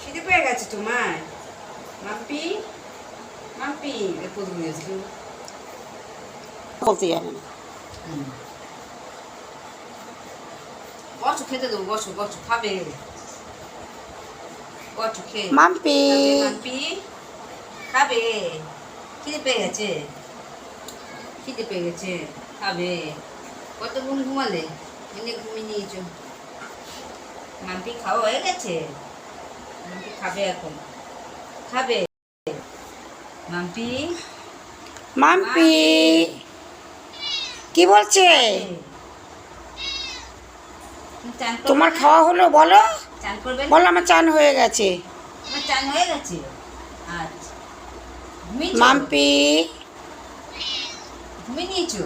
খিদে পেয়ে গেছে তোমার? মাম্পি, মাম্পি কোথায় গেছিল? বলতে জানে না। বসো, খেতে দেবো, বসো বসো, খাবে। বসো, খেয়ে মাম্পি খাবে। মাম্পি খাবে। খিদে পেয়ে গেছে, খিদে পেয়ে গেছে, খাবে। কতক্ষণ ঘুমালে? এনে ঘুমিয়ে নিয়েছো। মাম্পি খাওয়া হয়ে গেছে? মাম্পি খাবে এখন, খাবে। মাম্পি, মাম্পি কি বলছে? চান করবে তোমার না? খাওয়া হলো? বলো চান করবে না? বলো আমার চান হয়ে গেছে। তোমার চান হয়ে গেছে? আচ্ছা, ঘুমিয়েছো? মাম্পি ঘুমিয়ে নিয়েছো?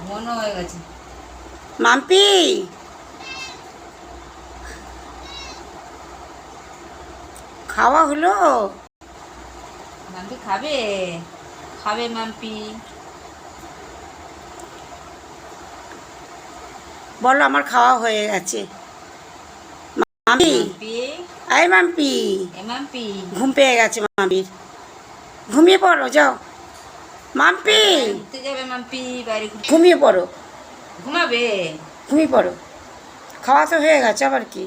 ঘুমানো হয়ে গেছে। মাম্পি খাওয়া হলো? মাম্পি খাবে, খাবে মাম্পি। বলো আমার খাওয়া হয়ে গেছে। মাম্পি মাম্পি, এই মাম্পি এ মাম্পি, ঘুম পেয়ে গেছে মাম্পির। ঘুমিয়ে পড়ো যাও। মাম্পি ঘুরতে যাবে মাম্পি, বাইরে ঘুরতে। ঘুমিয়ে পড়ো, ঘুমাবে? ঘুমিয়ে পড়ো। খাওয়া তো হয়ে গেছে, আবার কি?